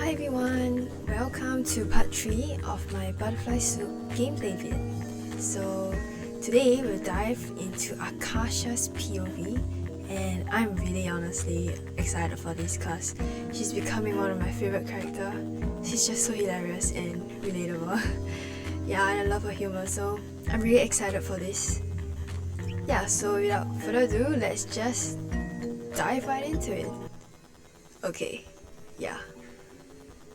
Hi everyone, welcome to part 3 of my Butterfly Soup gameplay vid. So today we'll dive into Akarsha's POV, and I'm really honestly excited for this because she's becoming one of my favorite characters. She's just so hilarious and relatable. Yeah, and I love her humor, so I'm really excited for this. Yeah, so without further ado, let's just dive right into it. Okay, yeah.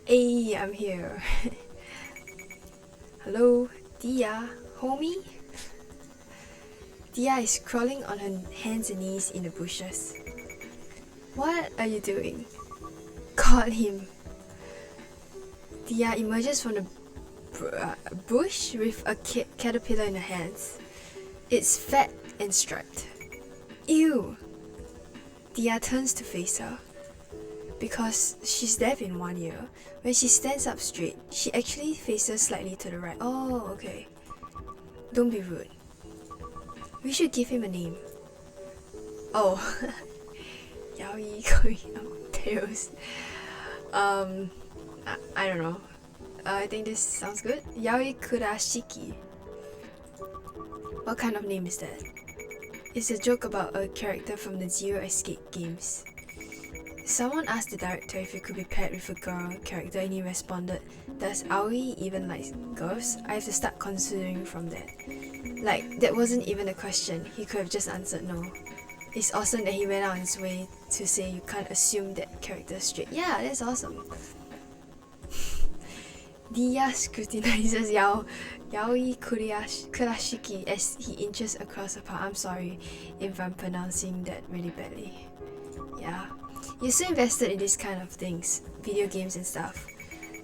Hey, I'm here. Hello, Dia, homie? Dia is crawling on her hands and knees in the bushes. What are you doing? Caught him. Dia emerges from the bush with a caterpillar in her hands. It's fat and striped. Ew! Dia turns to face her. Because she's deaf in one ear, when she stands up straight, she actually faces slightly to the right. Oh, okay. Don't be rude. We should give him a name. Oh. Yaoi going up tails. I don't know. I think this sounds good. Yaoi Kurashiki. What kind of name is that? It's a joke about a character from the Zero Escape games. Someone asked the director if he could be paired with a girl character and he responded, "Does Aoi even like girls? I have to start considering from that." Like, that wasn't even a question, he could have just answered no. It's awesome that he went out his way to say you can't assume that character straight. Yeah, that's awesome. Dia scrutinizes Yaoi Kurashiki as he inches across her palm. I'm sorry if I'm pronouncing that really badly. Yeah. You're so invested in these kind of things, video games and stuff.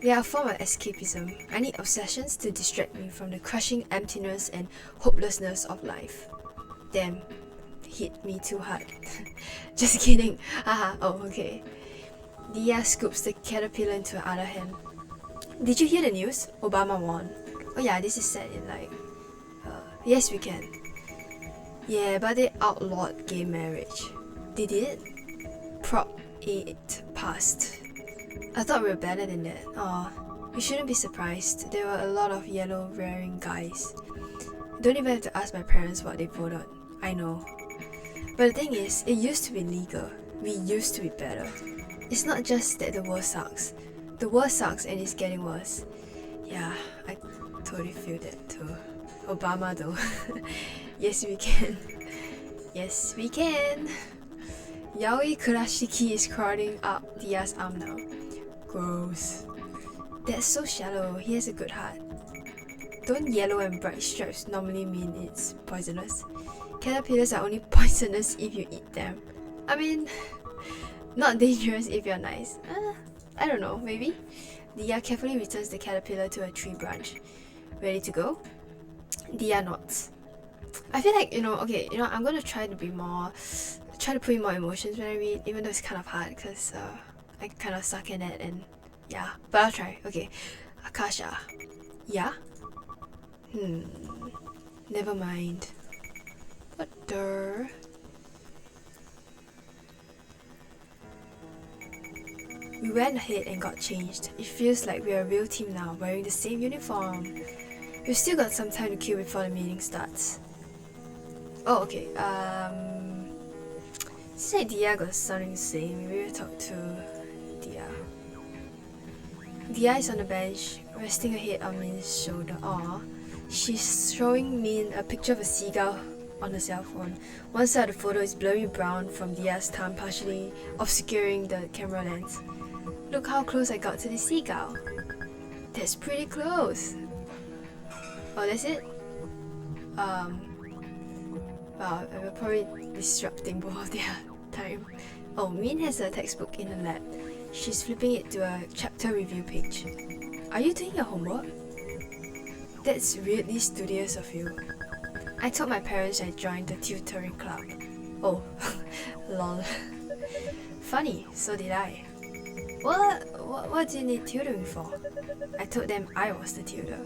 They are a form of escapism. I need obsessions to distract me from the crushing emptiness and hopelessness of life. Damn, hit me too hard. Just kidding. Haha, oh okay. Dia scoops the caterpillar into her other hand. Did you hear the news? Obama won. Oh yeah, this is set in like... yes, we can. Yeah, but they outlawed gay marriage. They did? Prop 8 passed. I thought we were better than that. Aw, you shouldn't be surprised. There were a lot of yellow wearing guys. Don't even have to ask my parents what they voted. I know. But the thing is, it used to be legal. We used to be better. It's not just that the world sucks. The world sucks and it's getting worse. Yeah, I totally feel that too. Obama though. Yes we can. Yes we can. Yaoi Kurashiki is crawling up Dia's arm now. Gross. That's so shallow. He has a good heart. Don't yellow and bright stripes normally mean it's poisonous? Caterpillars are only poisonous if you eat them. I mean, not dangerous if you're nice. I don't know, maybe? Dia carefully returns the caterpillar to a tree branch. Ready to go? Dia nods. I feel like, I'm gonna try to put in more emotions when I read, even though it's kind of hard because I kind of suck in it, and yeah, but I'll try. Okay, Akarsha. Yeah? Never mind. What the? We went ahead and got changed. It feels like we're a real team now, wearing the same uniform. We've still got some time to kill before the meeting starts. Oh, okay. Since Dia got something to say, maybe we'll talk to Dia. Dia is on the bench, resting her head on Min's shoulder. Aww. She's showing Min a picture of a seagull on her cell phone. One side of the photo is blurry brown from Dia's tongue, partially obscuring the camera lens. Look how close I got to the seagull. That's pretty close. Oh, that's it? Wow, we're probably disrupting both of their time. Oh, Min has a textbook in her lap. She's flipping it to a chapter review page. Are you doing your homework? That's weirdly studious of you. I told my parents I joined the tutoring club. Oh, lol. Funny, so did I. What do you need tutoring for? I told them I was the tutor.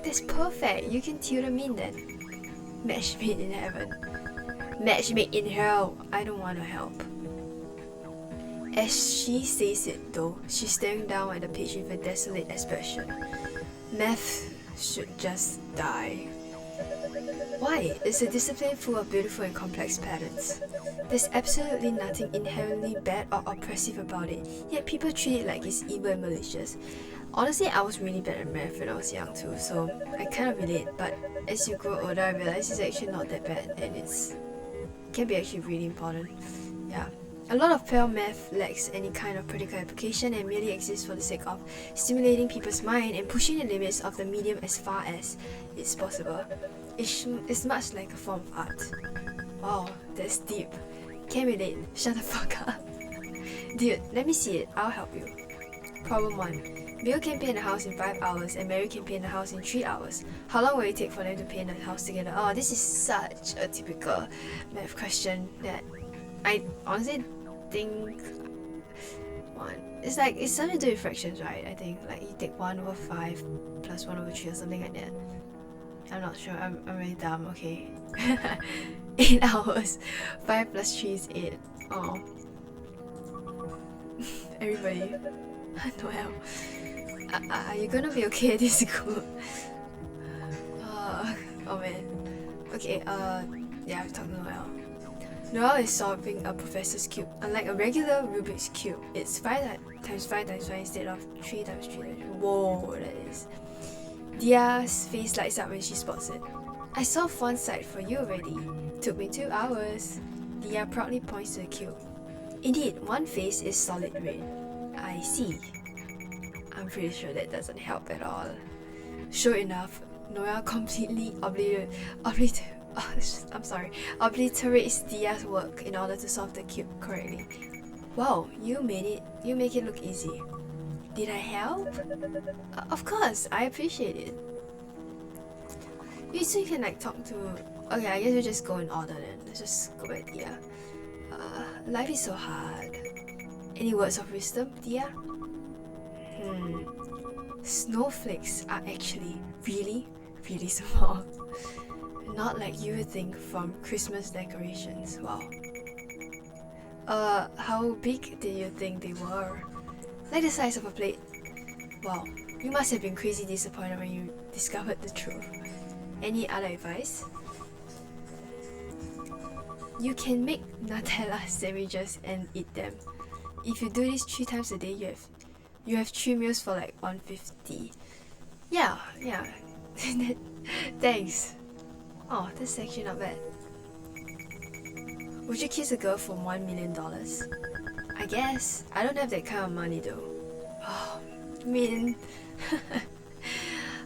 That's perfect, you can tutor Min then. Match made in heaven. Match made in hell. I don't want to help. As she says it though, she's staring down at the page with a desolate expression. Math should just die. Why? It's a discipline full of beautiful and complex patterns. There's absolutely nothing inherently bad or oppressive about it, yet people treat it like it's evil and malicious. Honestly, I was really bad at math when I was young too, so I kind of relate, but as you grow older, I realize it's actually not that bad and it can be actually really important. Yeah. A lot of pure math lacks any kind of practical application and merely exists for the sake of stimulating people's mind and pushing the limits of the medium as far as it's possible. It's much like a form of art. Wow, that's deep. Can't relate. Shut the fuck up. Dude, let me see it. I'll help you. Problem 1. Bill can paint a house in 5 hours and Mary can paint a house in 3 hours. How long will it take for them to paint a house together? Oh, this is such a typical math question that I honestly think it's like it's something to do with fractions, right? I think like you take 1/5 plus 1/3 or something like that. I'm not sure. I'm really dumb. Okay. 8 hours. 5 plus 3 is 8. Oh. Everybody. Noel. Are you gonna be okay at this school? Oh man. Okay. Yeah, we talked to Noel. Noel is solving a professor's cube. Unlike a regular Rubik's cube, it's 5 times 5 times 5 instead of 3 times 3 times 3. Whoa, that is. Dia's face lights up when she spots it. I solved one side for you already. Took me 2 hours. Dia proudly points to the cube. Indeed, one face is solid red. I see. I'm pretty sure that doesn't help at all. Sure enough, Noel completely obliterates Dia's work in order to solve the cube correctly. Wow, you make it look easy. Did I help? Of course, I appreciate it. So you can like talk to... Okay, I guess we'll just go in order then. Let's just go back, Dia. Life is so hard. Any words of wisdom, Dia? Snowflakes are actually really, really small. Not like you would think from Christmas decorations. Wow. How big did you think they were? Like the size of a plate. Wow, you must have been crazy disappointed when you discovered the truth. Any other advice? You can make Nutella sandwiches and eat them. If you do this 3 times a day, you have 3 meals for like 150. Yeah. Thanks. Oh, that's actually not bad. Would you kiss a girl for $1 million? I guess. I don't have that kind of money though. Oh,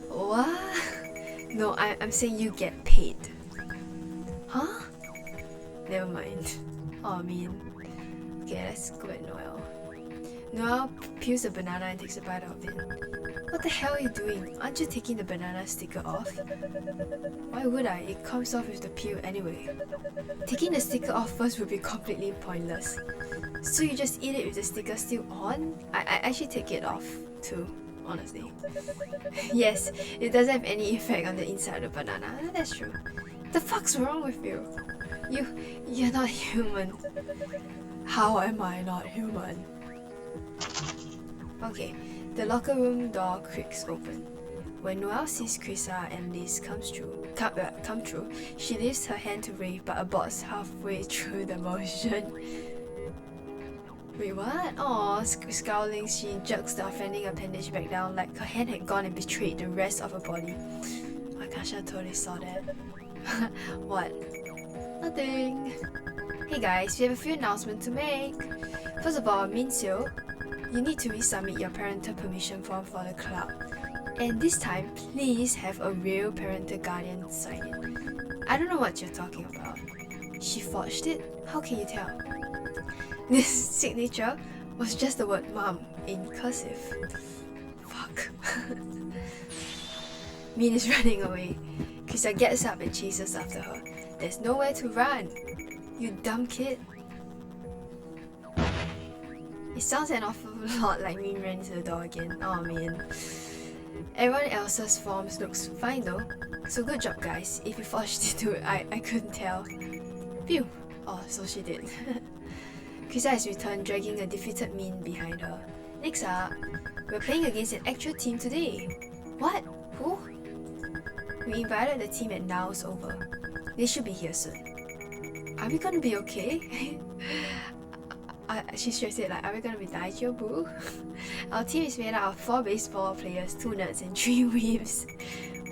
what? No, I'm saying you get paid. Huh? Never mind. Oh, Okay, let's go at Noel. Noel peels a banana and takes a bite of it. What the hell are you doing? Aren't you taking the banana sticker off? Why would I? It comes off with the peel anyway. Taking the sticker off first would be completely pointless. So you just eat it with the sticker still on? I actually take it off too, honestly. Yes, it doesn't have any effect on the inside of the banana. That's true. The fuck's wrong with you? You're not human. How am I not human? Okay, the locker room door creaks open. When Noel sees Krisa and Liz come through, she lifts her hand to wave but aborts halfway through the motion. Wait, what? Aw, scowling, she jerks the offending appendage back down like her hand had gone and betrayed the rest of her body. Akarsha totally saw that. What? Nothing. Hey guys, we have a few announcements to make. First of all, Minseo, you need to resubmit your parental permission form for the club. And this time, please have a real parental guardian sign it. I don't know what you're talking about. She forged it? How can you tell? This signature was just the word mom in cursive. Fuck. Min is running away. Krisa gets up and chases after her. There's nowhere to run. You dumb kid. It sounds an awful lot like Min ran into the door again. Oh man. Everyone else's forms looks fine though. So good job guys. If you forged it too, I couldn't tell. Phew. Oh, so she did. Krisa has returned, dragging a defeated Min behind her. Next up, we're playing against an actual team today. What? Who? We invited the team and now it's over. They should be here soon. Are we gonna be okay? She straight said like, are we gonna be daijou, boo? Our team is made out of 4 baseball players, 2 nerds and 3 weebs.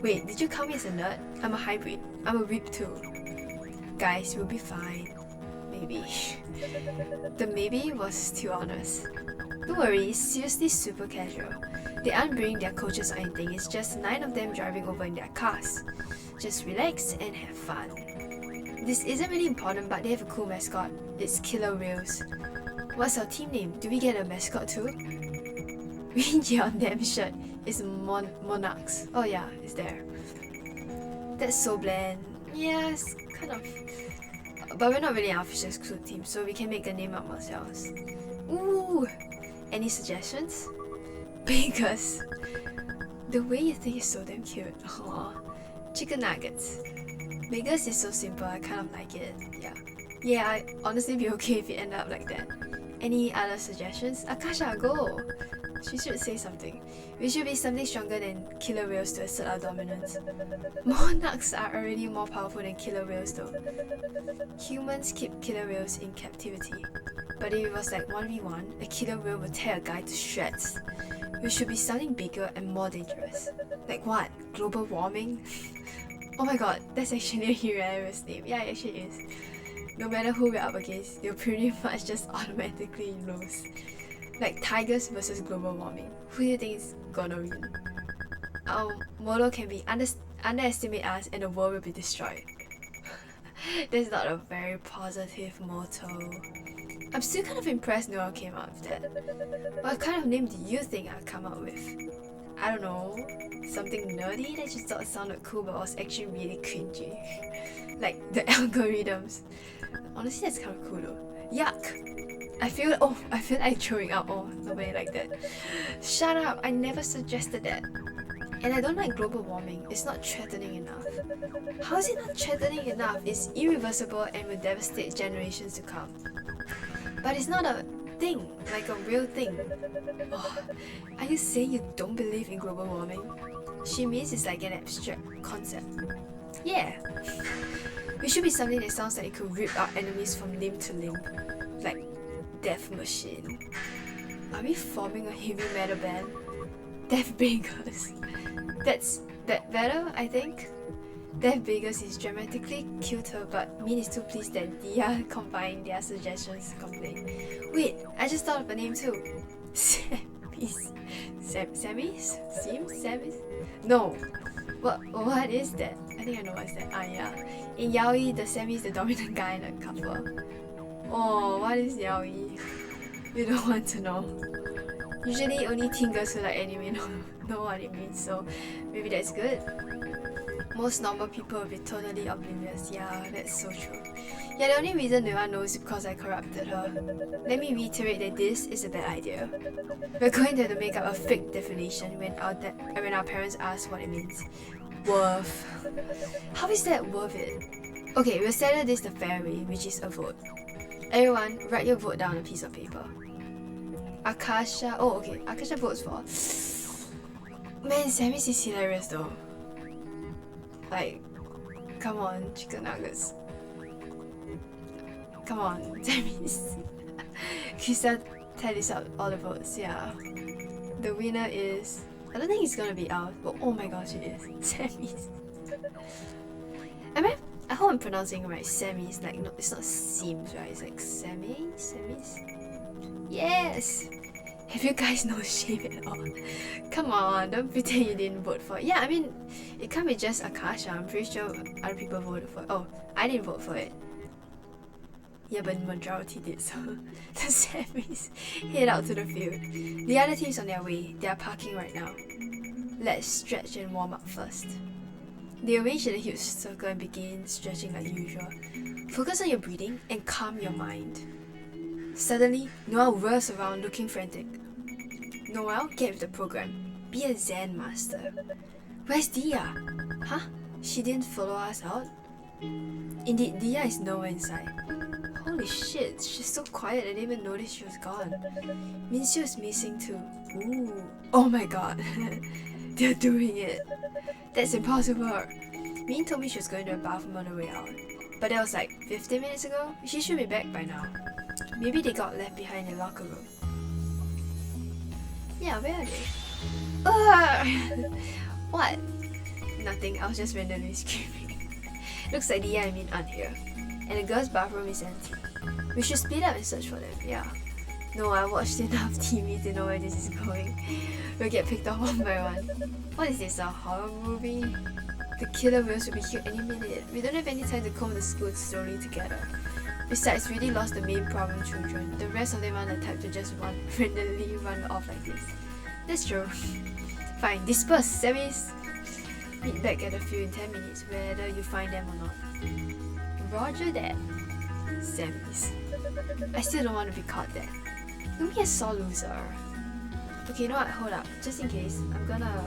Wait, did you count me as a nerd? I'm a hybrid. I'm a weeb too. Guys, we'll be fine. Maybe. The maybe was too honest. Don't worry, it's seriously super casual. They aren't bringing their coaches or anything, it's just 9 of them driving over in their cars. Just relax and have fun. This isn't really important, but they have a cool mascot. It's Killer Whales. What's our team name? Do we get a mascot too? Read on them shirt is Monarchs. Oh yeah, it's there. That's so bland. Yeah, it's kind of... But we're not really an official school team, so we can make the name up ourselves. Ooh! Any suggestions? Bakers. The way you think is so damn cute. Aww. Chicken nuggets. Bakers is so simple, I kind of like it. Yeah, I'd honestly be okay if it ended up like that. Any other suggestions? Akarsha, go! She should say something. We should be something stronger than killer whales to assert our dominance. Monarchs are already more powerful than killer whales though. Humans keep killer whales in captivity. But if it was like 1v1, a killer whale would tear a guy to shreds. We should be something bigger and more dangerous. Like what? Global warming? Oh my god, that's actually a hilarious name. Yeah, it actually is. No matter who we're up against, they'll pretty much just automatically lose. Like tigers versus global warming. Who do you think is gonna win? Our motto can be underestimate us and the world will be destroyed. That's not a very positive motto. I'm still kind of impressed no one came up with that. What kind of name do you think I'd come up with? I don't know, something nerdy that just thought sounded cool but was actually really cringy. Like the algorithms. Honestly, that's kind of cool though. Yuck! I feel like throwing up. Oh, nobody like that. Shut up! I never suggested that. And I don't like global warming. It's not threatening enough. How is it not threatening enough? It's irreversible and will devastate generations to come. But it's not a thing, like a real thing. Oh, are you saying you don't believe in global warming? She means it's like an abstract concept. Yeah. We should be something that sounds like it could rip our enemies from limb to limb. Like Death Machine. Are we forming a heavy metal band? Death Bakers. That's better, I think. Death Bakers is dramatically cuter, but Min is too pleased that Dia combined their suggestions completely. Wait, I just thought of a name too. Semes? Semes? Semes? No. What is that? I think I know what's that. Ah yeah. In yaoi, the semi is the dominant guy in a couple. Oh, what is yaoi? We don't want to know. Usually only teen girls who like anime know what it means, so maybe that's good. Most normal people will be totally oblivious. Yeah, that's so true. Yeah, the only reason no one knows is because I corrupted her. Let me reiterate that this is a bad idea. We're going to have to make up a fake definition when our parents ask what it means. Worth. How is that worth it? Okay, we'll settle this the fair way, which is a vote. Everyone, write your vote down on a piece of paper. Akarsha. Oh, okay. Akarsha votes for. Man, Semes is hilarious though. Like, come on, chicken nuggets. Come on, Semes. Krista tallies up all the votes. Yeah. The winner is. I don't think it's gonna be ours, but oh my gosh, it is. Semes. I hope I'm pronouncing it right. Semes, like no, it's not seams, right? It's like semes. Yes. Have you guys no shame at all? Come on, don't pretend you didn't vote for it. Yeah, I mean, it can't be just Akarsha. I'm pretty sure other people voted for it. Oh, I didn't vote for it. Yeah, but majority did, so the semis head out to the field. The other team's on their way. They are parking right now. Let's stretch and warm up first. They arrange in a huge circle and begin stretching like usual. Focus on your breathing and calm your mind. Suddenly, Noel whirls around looking frantic. Noel, get with the program. Be a Zen master. Where's Dia? Huh? She didn't follow us out? Indeed, Dia is nowhere inside. Holy Holy shit, she's so quiet, I didn't even notice she was gone. Minsu is missing too. Ooh. Oh my god. They're doing it. That's impossible. Min told me she was going to the bathroom on the way out. But that was like 15 minutes ago. She should be back by now. Maybe they got left behind in the locker room. Yeah, where are they? What? Nothing, I was just randomly screaming. Looks like Dia and Min aren't here. And the girls' bathroom is empty. We should speed up and search for them, yeah. No, I watched enough TV to know where this is going. We'll get picked off one by one. What is this, a horror movie? The killer wheels will be here any minute. We don't have any time to comb the school slowly together. Besides, we already lost the main problem children. The rest of them aren't the type to just randomly run off like this. That's true. Fine, disperse, semes. Meet back at a few in 10 minutes, whether you find them or not. Roger that. Semes. I still don't want to be caught there. Don't be a sore loser. Okay, you know what? Hold up. Just in case, I'm gonna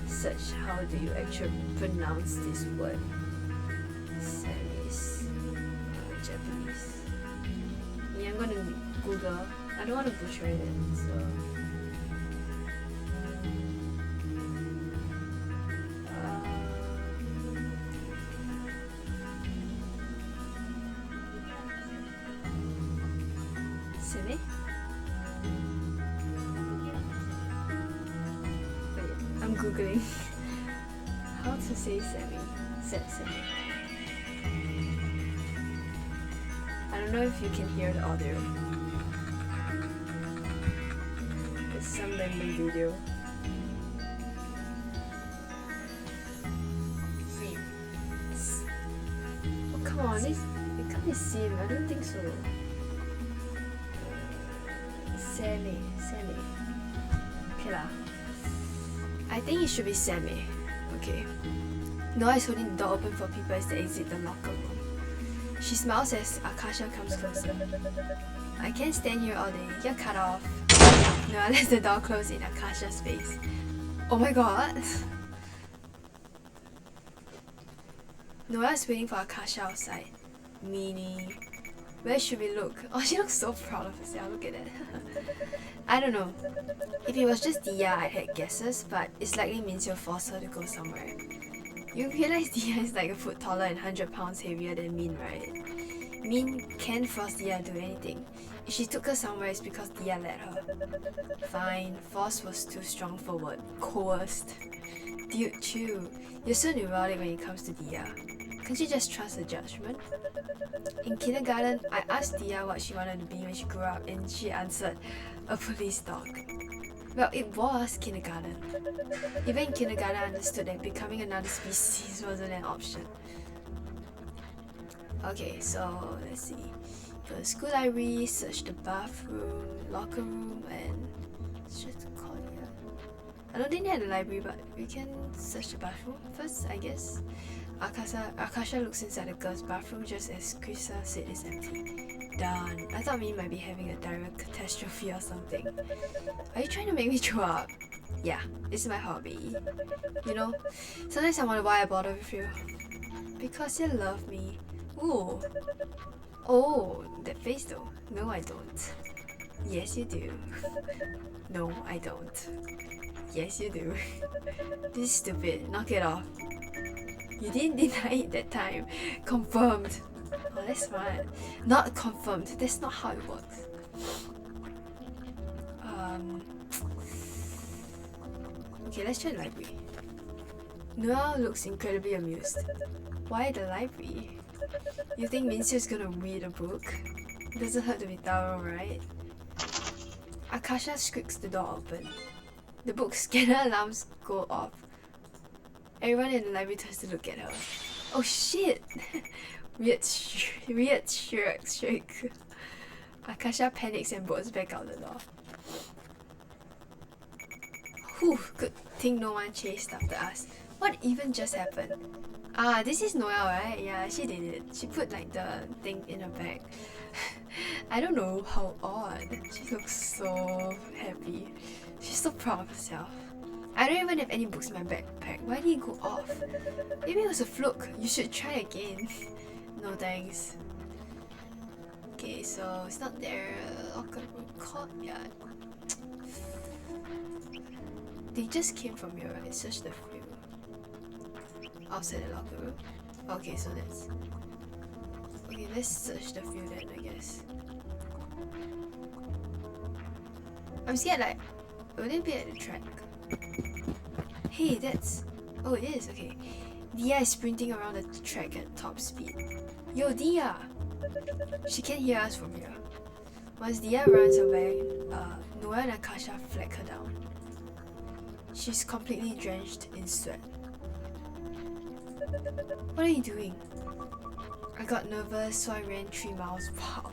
search how do you actually pronounce this word. Semes. Japanese. Yeah, I'm gonna Google. I don't want to butcher it, so. Semi? Wait, I'm googling how to say semi. Semi. I don't know if you can hear the audio. It's some random video. Oh come on, it can't be sim. I don't think so. Semi. Okay lah. I think it should be semi. Okay. Noah is holding the door open for people as they exit the locker room. She smiles as Akarsha comes closer. I can't stand here all day. You're cut off. Noah lets the door close in Akarsha's face. Oh my god. Noah is waiting for Akarsha outside. Meanie. Where should we look? Oh, she looks so proud of herself. Look at that. I don't know. If it was just Dia, I'd had guesses, but it's likely means you'll force her to go somewhere. You realize Dia is like a foot taller and 100 pounds heavier than Min, right? Min can't force Dia to do anything. If she took her somewhere, it's because Dia let her. Fine, force was too strong for word. Coerced. Dude, chill. You're so neurotic when it comes to Dia. Can't you just trust her judgment? In kindergarten, I asked Dia what she wanted to be when she grew up, and she answered, a police dog. Well, it was kindergarten. Even in kindergarten, I understood that becoming another species wasn't an option. Okay, so let's see. Go to the school library, search the bathroom, locker room, and it's just a corner. I don't think they had a library, but we can search the bathroom first, I guess. Akarsha looks inside the girls' bathroom just as Krisa said it's empty. Done. I thought me might be having a direct catastrophe or something. Are you trying to make me throw up? Yeah, it's my hobby. You know, sometimes I wonder why I bother with you. Because you love me. Ooh. Oh, that face though. No, I don't. Yes, you do. No, I don't. Yes, you do. This is stupid. Knock it off. You didn't deny it that time. Confirmed. Oh, that's smart. Not confirmed. That's not how it works. Okay, let's try the library. Noah looks incredibly amused. Why the library? You think Minsu's gonna read a book? It doesn't hurt to be thorough, right? Akarsha squeaks the door open. The book scanner alarms go off. Everyone in the library turns to look at her. Oh shit! Weird shriek. Akarsha panics and bolts back out the door. Whew, good thing no one chased after us. What even just happened? Ah, this is Noelle, right? Yeah, she did it. She put like the thing in her bag. I don't know, how odd. She looks so happy. She's so proud of herself. I don't even have any books in my backpack. Why did it go off? Maybe it was a fluke. You should try again. No thanks. Okay, so it's not there. Locker room courtyard. They just came from here, right? Search the view. Outside the locker room. Okay, so that's. Okay, let's search the view then, I guess. I'm scared, like, will they be at the track? Hey, that's. Oh, it is, okay. Dia is sprinting around the track at top speed. Yo, Dia! She can't hear us from here. Once Dia runs away, Noah and Akarsha flag her down. She's completely drenched in sweat. What are you doing? I got nervous, so I ran 3 miles. Wow.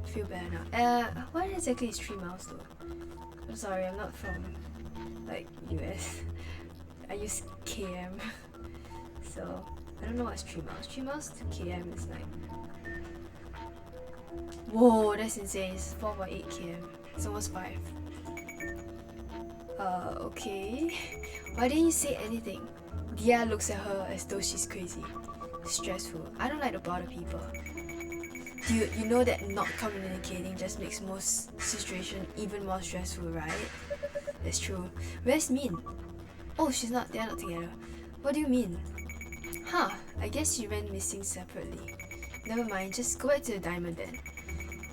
I feel better now. What exactly is 3 miles though? I'm sorry, I'm not from, like, US. I use km. So, I don't know what's 3 miles. 3 miles to km is like... Whoa, that's insane. It's 4.8 km. It's almost 5. Okay. Why didn't you say anything? Dia looks at her as though she's crazy. Stressful. I don't like to bother people. You know that not communicating just makes most situation even more stressful, right? That's true. Where's Min? Oh, they're not together. What do you mean? Huh, I guess she went missing separately. Never mind, just go back to the diamond then.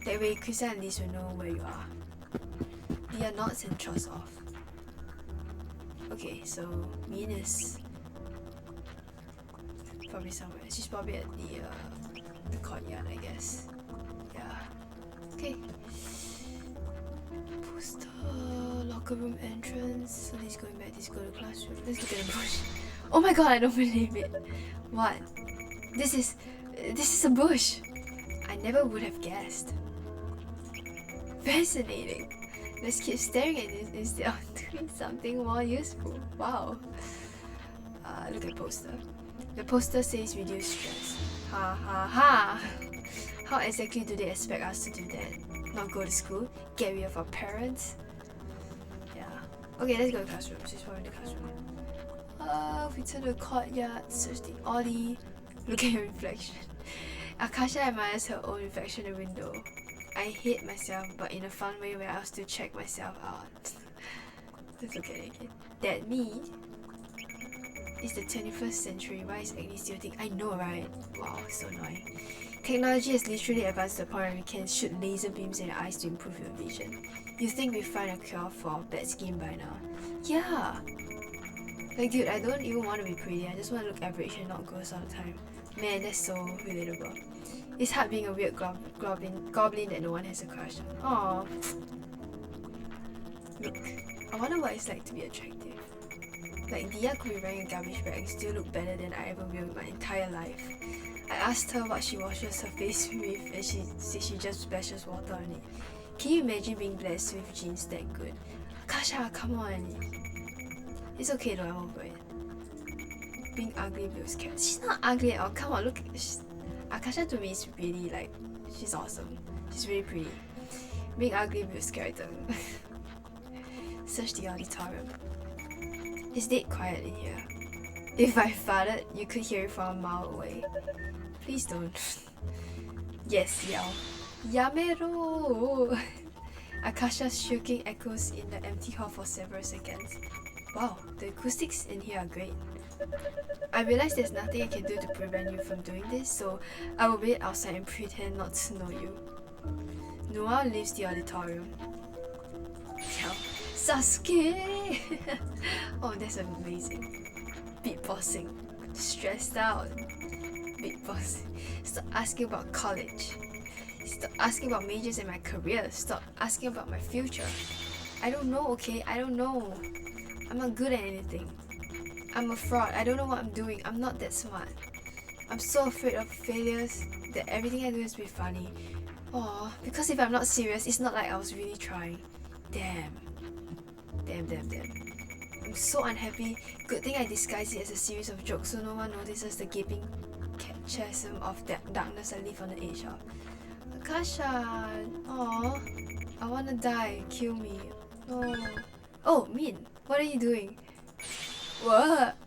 That way Krista and Liz will know where you are. Dia nods and trots off. Okay, so Min is probably somewhere. She's probably at the courtyard, I guess. Yeah. Okay. Poster, locker room entrance. So he's going back. He's going to classroom. Let's look at the bush. Oh my god, I don't believe it. What? This is a bush. I never would have guessed. Fascinating. Let's keep staring at this instead of doing something more useful. Wow. Look at poster. The poster says reduce stress. Ha ha ha. How exactly do they expect us to do that? Not go to school? Get rid of our parents? Yeah. Okay, let's go to the classroom. She's probably in the classroom. We turn to the courtyard, search the Ollie. Look at her reflection. Akarsha admires her own reflection in the window. I hate myself, but in a fun way where I'll still check myself out. Let's look at it again. That me? It's the 21st century. Why is acne still a thing? I know, right? Wow, so annoying. Technology has literally advanced to the point where we can shoot laser beams in your eyes to improve your vision. You think we find a cure for bad skin by now? Yeah! Like, dude, I don't even want to be pretty. I just want to look average and not gross all the time. Man, that's so relatable. It's hard being a weird goblin that no one has a crush on. Aww. Look, I wonder what it's like to be attractive. Like, Dia could be wearing a garbage bag and still look better than I ever will in my entire life. I asked her what she washes her face with and she said she just splashes water on it. Can you imagine being blessed with genes that good? Akarsha, come on. It's okay though, I'm over it. Being ugly builds character. She's not ugly at all. Come on, look. Akarsha to me is really like, she's awesome. She's really pretty. Being ugly builds character. Search the auditorium. It's dead quiet in here. If I farted, you could hear it from a mile away. Please don't. Yes, yell. Yamero! Akarsha's shrieking echoes in the empty hall for several seconds. Wow, the acoustics in here are great. I realize there's nothing I can do to prevent you from doing this, so I will wait outside and pretend not to know you. Noah leaves the auditorium. Yell. Sasuke! Oh, that's amazing. Beatboxing. Stressed out. Beatboxing. Stop asking about college. Stop asking about majors in my career. Stop asking about my future. I don't know, okay? I don't know. I'm not good at anything. I'm a fraud. I don't know what I'm doing. I'm not that smart. I'm so afraid of failures that everything I do is be funny. Oh, because if I'm not serious, it's not like I was really trying. Damn. I'm so unhappy. Good thing I disguised it as a series of jokes so no one notices the gaping chasm of that darkness I live on the edge of. Akarsha! Aww. I wanna die. Kill me. No. Oh, Min! What are you doing? What?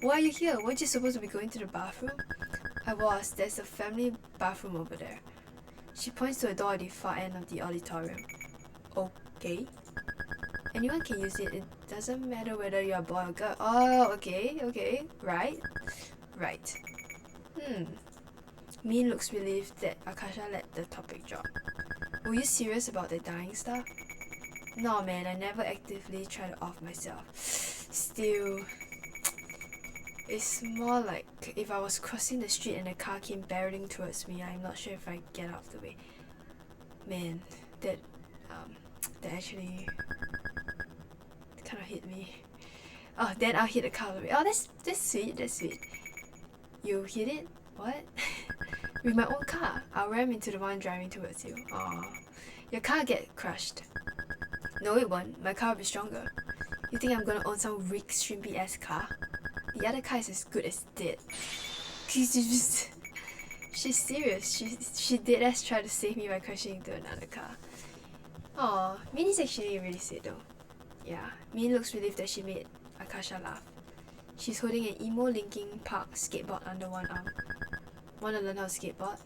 Why are you here? Weren't you supposed to be going to the bathroom? I was. There's a family bathroom over there. She points to a door at the far end of the auditorium. Okay. Anyone can use it. It doesn't matter whether you're a boy or girl. Oh, okay. Right. Min looks relieved that Akarsha let the topic drop. Were you serious about the dying stuff? No man, I never actively try to off myself. Still, it's more like if I was crossing the street and a car came barreling towards me, I'm not sure if I get out of the way. Man, that actually kind of hit me. Oh, then I'll hit the car away. Oh, that's sweet. You hit it? What? With my own car. I'll ram into the one driving towards you. Aw. Your car get crushed. No, it won't. My car will be stronger. You think I'm gonna own some weak, shrimpy ass car? The other car is as good as dead. She's serious. She did as try to save me by crashing into another car. Aw, Min is actually really sweet though. Yeah, Min looks relieved that she made Akarsha laugh. She's holding an emo Linkin Park skateboard under one arm. Wanna learn how to skateboard?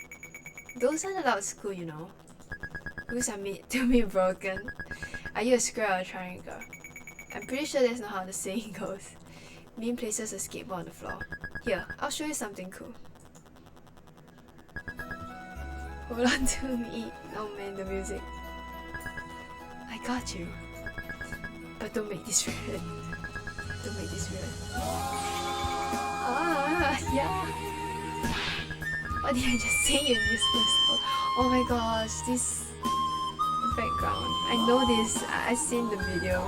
Those aren't allowed at school, you know. Rules are made to be broken. Are you a square or a triangle? I'm pretty sure that's not how the saying goes. Min places a skateboard on the floor. Here, I'll show you something cool. Hold on to me. Oh man, the music. I got you. But don't make this weird. Don't make this weird. Ah, yeah. What did I just say? You useless. Oh my gosh, this background. I know this. I've seen the video.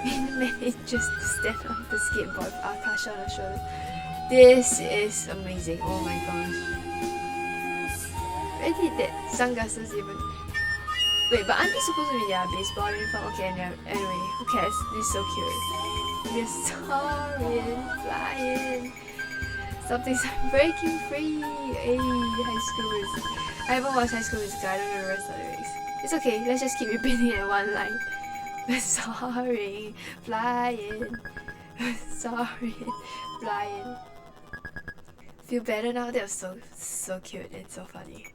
Man, it just stand on the skateboard with Akarsha on the shoulder. This is amazing. Oh my gosh. Where did that sunglasses even? Wait, but aren't they supposed to be their baseball uniform? Okay, anyway, who cares? This is so cute. We're soaring, flying. Something's breaking free. Hey, High School Musical. I haven't watched High School Musical. I don't know the rest of the lyrics. It's okay. Let's just keep repeating it one line. We're soaring, flying. Soaring, flying. Feel better now? That was so cute and so funny.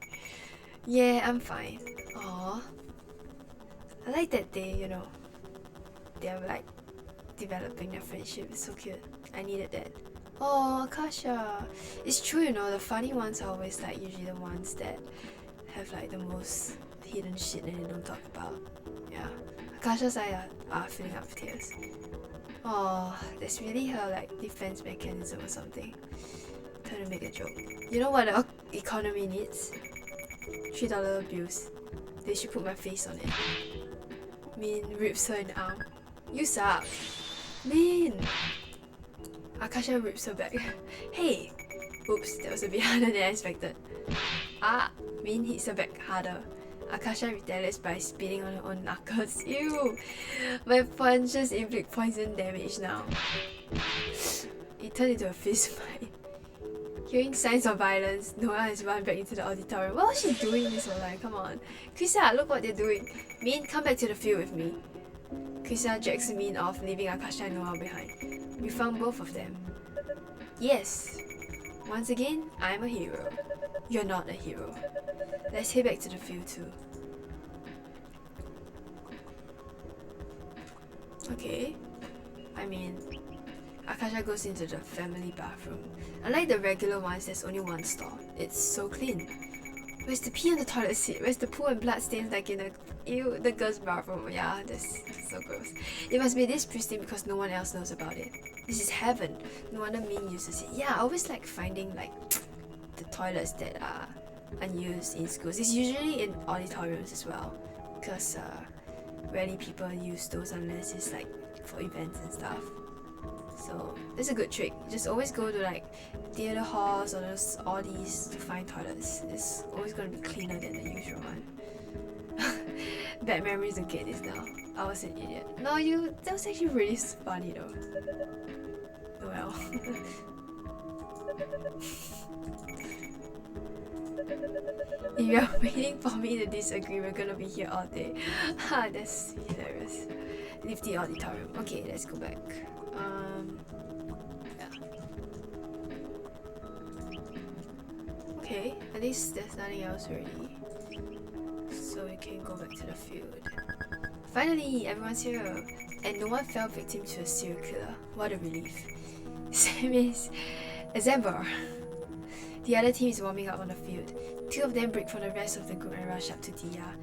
Yeah, I'm fine. Aww. I like that they're like developing their friendship. It's so cute. I needed that. Oh, Akarsha. It's true, the funny ones are always like usually the ones that have like the most hidden shit that they don't talk about. Yeah. Akarsha's eyes are filling up with tears. Oh, that's really her like defense mechanism or something. Trying to make a joke. You know what the economy needs? $3 bills. They should put my face on it. Min rips her in the arm. You suck. Min! Akarsha rips her back. Hey! Oops, that was a bit harder than I expected. Ah! Min hits her back harder. Akarsha retaliates by spitting on her own knuckles. Ew! My punches inflict poison damage now. It turned into a fist fight. Hearing signs of violence, Noah has run back into the auditorium. What was she doing this whole time? Come on. Krisa, look what they're doing. Min, come back to the field with me. Krisa drags Min off, leaving Akarsha and Noah behind. We found both of them. Yes. Once again, I'm a hero. You're not a hero. Let's head back to the field too. Okay. I mean, Akarsha goes into the family bathroom. Unlike the regular ones, there's only one stall. It's so clean. Where's the pee on the toilet seat? Where's the poo and blood stains like in the girls' bathroom? Yeah, that's so gross. It must be this pristine because no one else knows about it. This is heaven. No wonder Min uses it. Yeah, I always like finding like the toilets that are unused in schools. It's usually in auditoriums as well, because rarely people use those unless it's like for events and stuff. So that's a good trick. Just always go to like theater halls or those audis to find toilets. It's always going to be cleaner than the usual one. Bad memories of this now. I was an idiot. No, that was actually really funny though. Well. If you're waiting for me to disagree, we're gonna be here all day. Ha, that's hilarious. Leave the auditorium. Okay, let's go back. Yeah. Okay, at least there's nothing else already. so we can go back to the field. Finally, everyone's here, and no one fell victim to a serial killer. What a relief. Semes, Azembar. The other team is warming up on the field. Two of them break from the rest of the group and rush up to Dia.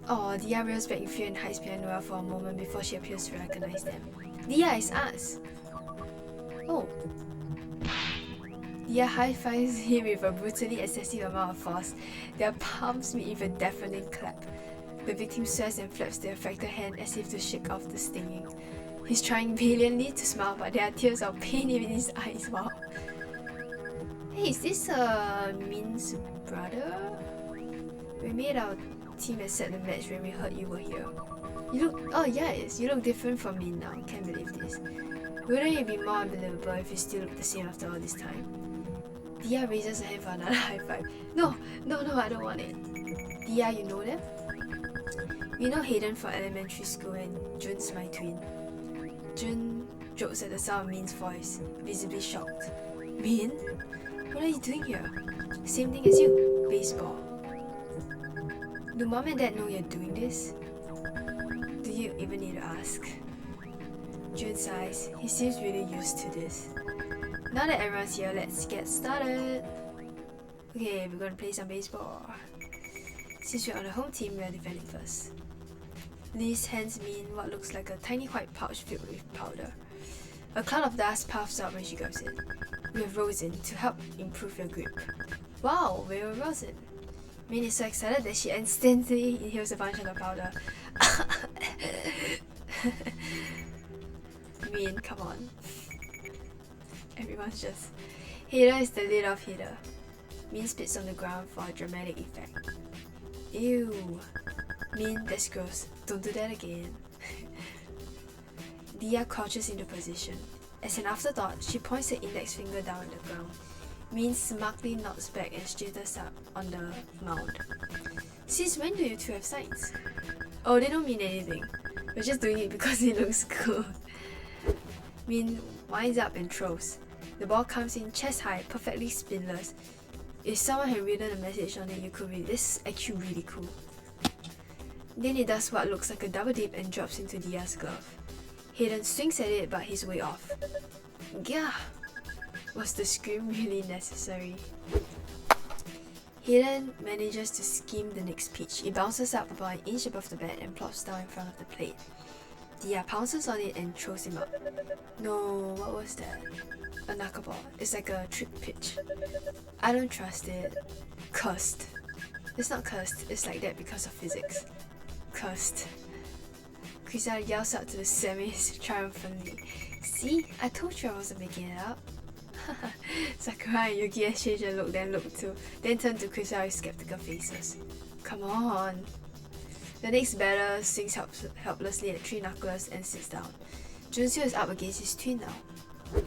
Oh, Dia reels back in fear and hides behind Noah for a moment before she appears to recognize them. Dia, it's us! Oh. Dia high-fives him with a brutally excessive amount of force. Their palms meet with a deafening clap. The victim swears and flaps the affected hand as if to shake off the stinging. He's trying valiantly to smile, but there are tears of pain in his eyes. Wow. Hey, is this Min's brother? We made our team and set the match when we heard you were here. You look— oh yes, you look different from Min now. Can't believe this. Wouldn't it be more unbelievable if you still look the same after all this time? Dia raises her hand for another high five. No, I don't want it. Dia, you know them? We know Hayden from elementary school and Jun's my twin. Jun jokes at the sound of Min's voice, visibly shocked. Min? What are you doing here? Same thing as you, baseball. Do mom and dad know you're doing this? Do you even need to ask? Jun sighs. He seems really used to this. Now that everyone's here, let's get started. Okay, we're gonna play some baseball. Since we're on the home team, we're defending first. Liz hands Min what looks like a tiny white pouch filled with powder. A cloud of dust puffs out when she grabs it. We have rosin to help improve your grip. Wow, we have rosin. Min is so excited that she instantly inhales a bunch of the powder. Min, come on. Everyone's just... Hater is the leader of Hater. Min spits on the ground for a dramatic effect. Ew. Min, that's gross. Don't do that again. Dia crouches into position. As an afterthought, she points her index finger down on the ground. Min smartly nods back and straightens up on the mound. Since when do you two have signs? Oh, they don't mean anything. We're just doing it because it looks cool. Min winds up and throws. The ball comes in chest high, perfectly spinless. If someone had written a message on it, you could read, "This is actually really cool." Then it does what looks like a double dip and drops into Dia's glove. Hayden swings at it, but he's way off. Gah! Was the scream really necessary? Hayden manages to skim the next pitch. It bounces up about an inch above the bat and plops down in front of the plate. Dia pounces on it and throws him up. No, what was that? A knuckleball. It's like a trick pitch. I don't trust it. Cursed. It's not cursed, it's like that because of physics. Cursed. Krisa yells out to the semis triumphantly. See? I told you I wasn't making it up. Sakura and Yuki exchange a look, then turn to Krisa with skeptical faces. Come on. The next batter swings helplessly at three knucklers and sits down. Junseo is up against his twin now.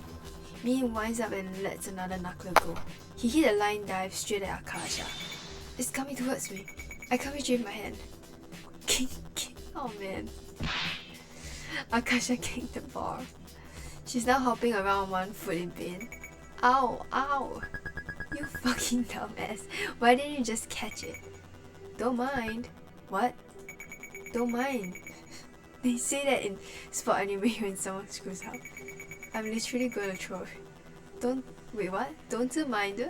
Min winds up and lets another knuckler go. He hit a line dive straight at Akarsha. It's coming towards me. I can't retrieve my hand. Oh man. Akarsha kicked the ball. She's now hopping around 1 foot in pain. Ow, ow. You fucking dumbass. Why didn't you just catch it? Don't mind. What? Don't mind. They say that in sport anime when someone screws up. I'm literally gonna throw. Don't— wait, what? Don't you mind?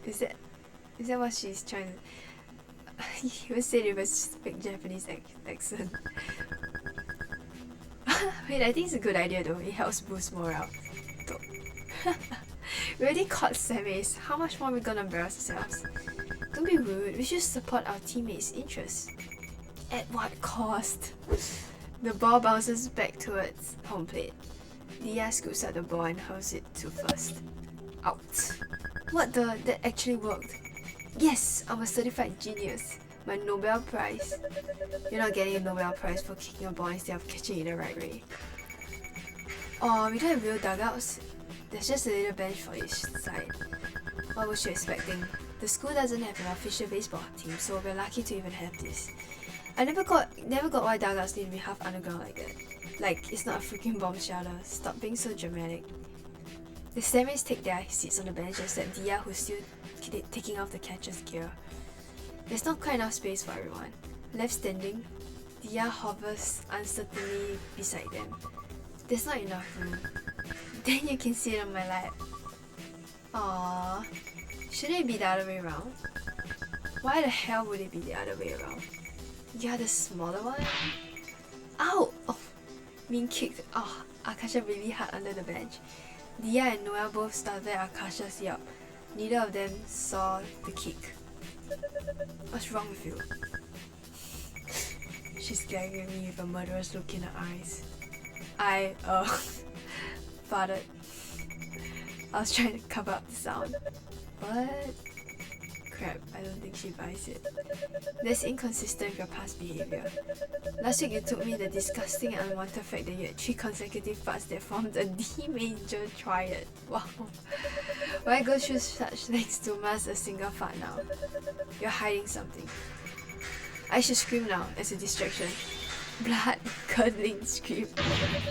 Is that what she's trying to— you said it was fake Japanese accent. Wait, I think it's a good idea though. It helps boost morale. We already caught semis. How much more are we gonna embarrass ourselves? Don't be rude. We should support our teammates' interests. At what cost? The ball bounces back towards home plate. Dia scoops up the ball and hurls it to first. Out. What the? That actually worked. Yes, I'm a certified genius. My Nobel Prize. You're not getting a Nobel Prize for kicking a ball instead of catching it the right way. Oh, we don't have real dugouts. There's just a little bench for each side. What was you expecting? The school doesn't have an official baseball team, so we're lucky to even have this. I never got why dugouts need to be half underground like that. Like, it's not a freaking bomb shelter. Stop being so dramatic. The semis take their seats on the bench except Dia, who's still taking off the catcher's gear. There's not quite enough space for everyone. Left standing, Dia hovers uncertainly beside them. There's not enough room. Then you can sit on my lap. Aww. Shouldn't it be the other way around? Why the hell would it be the other way around? You're the smaller one? Ow! Oh, being kicked. Oh, Akarsha really hard under the bench. Dia and Noel both started Akarsha's yelp. Neither of them saw the kick. What's wrong with you? She's staring at me with a murderous look in her eyes. I farted. I was trying to cover up the sound. But crap, I don't think she buys it. That's inconsistent with your past behavior. Last week you told me the disgusting and unwanted fact that you had 3 consecutive farts that formed a D major triad. Wow. Why go through such lengths to mask a single fart now? You're hiding something. I should scream now as a distraction. Blood curdling scream.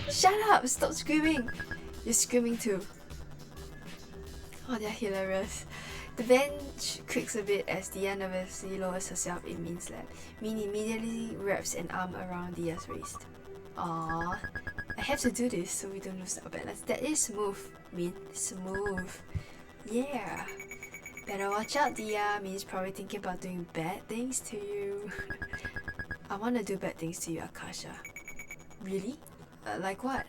Shut up! Stop screaming! You're screaming too. Oh, they're hilarious. The bench creaks a bit as Dia nervously lowers herself in Min's lap. Min immediately wraps an arm around Dia's waist. Aww. I have to do this so we don't lose our balance. That is smooth, Min. Smooth. Yeah. Better watch out, Dia. Min's probably thinking about doing bad things to you. I want to do bad things to you, Akarsha. Really? Like what?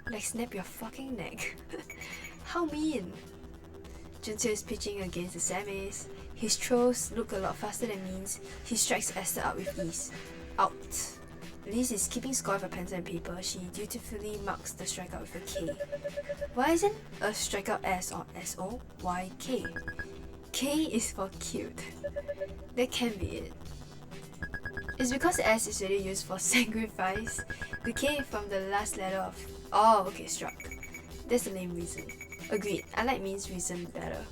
Like snap your fucking neck. How mean? Junseo is pitching against the semes. His throws look a lot faster than Min's. He strikes Esther out with ease. Out. Liz is keeping score for pencil and paper. She dutifully marks the strikeout with a K. Why isn't a strikeout S or S-O? Why K? K is for cute. That can be it. It's because S is really used for sacrifice. The K from the last letter of... Oh, okay, struck. That's the main reason. Agreed, I like Min's reason better.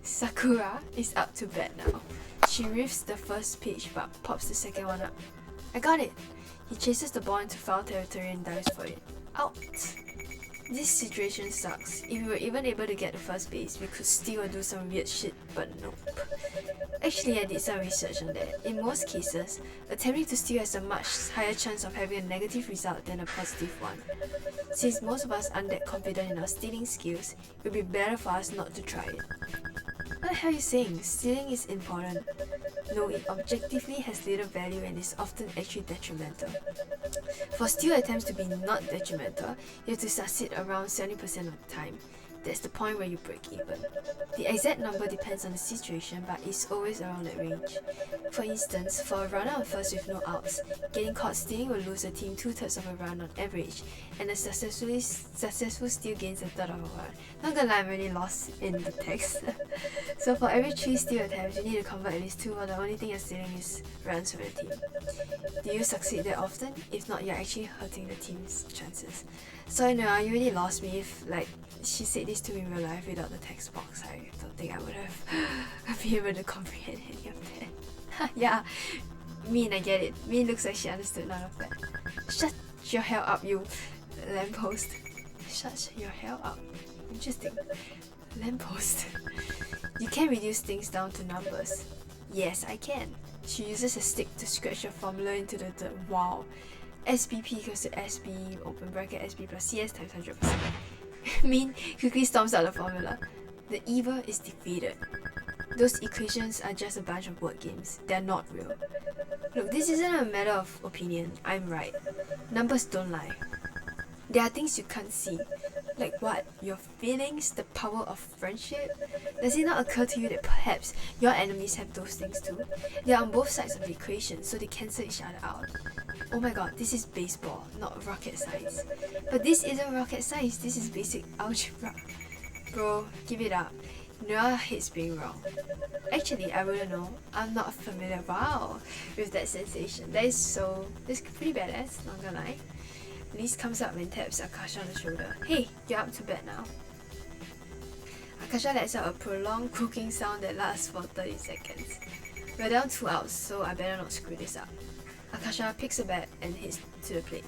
Sakura is up to bat now. She riffs the first pitch but pops the second one up. I got it! He chases the ball into foul territory and dives for it. Out! This situation sucks. If we were even able to get the first base, we could steal or do some weird shit, but nope. Actually, I did some research on that. In most cases, attempting to steal has a much higher chance of having a negative result than a positive one. Since most of us aren't that confident in our stealing skills, it would be better for us not to try it. What the hell are you saying? Stealing is important. No, it objectively has little value and is often actually detrimental. For steal attempts to be not detrimental, you have to succeed around 70% of the time. That's the point where you break even. The exact number depends on the situation, but it's always around that range. For instance, for a runner on first with no outs, getting caught stealing will lose a team 2/3 of a run on average, and a successful steal gains a third of a run. Not gonna lie, I'm really lost in the text. So for every 3 steal attempts, you need to convert at least 2, while the only thing you're stealing is runs for the team. Do you succeed that often? If not, you're actually hurting the team's chances. So I know, you really lost me if, like, she said this to me in real life without the text box. I don't think I would have been able to comprehend any of that. Yeah, Min, I get it. Min looks like she understood none of that. Shut your hell up, you lamppost. Shut your hell up. Interesting. Lamppost. You can reduce things down to numbers. Yes, I can. She uses a stick to scratch a formula into the dirt. Wow. SBP equals to SB, open bracket, SB plus CS times 100%. Min quickly storms out the formula. The evil is defeated. Those equations are just a bunch of word games. They're not real. Look, this isn't a matter of opinion. I'm right. Numbers don't lie. There are things you can't see. Like what? Your feelings? The power of friendship? Does it not occur to you that perhaps your enemies have those things too? They are on both sides of the equation, so they cancel each other out. Oh my god, this is baseball, not rocket science. But this isn't rocket science, this is basic algebra. Bro, give it up. Noah hates being wrong. Actually, I wouldn't know. I'm not familiar, with that sensation. That's pretty badass, not gonna lie. Liz comes up and taps Akarsha on the shoulder. Hey, you're up to bed now. Akarsha lets out a prolonged croaking sound that lasts for 30 seconds. We're down 2 outs, so I better not screw this up. Akarsha picks a bat and hits to the plate.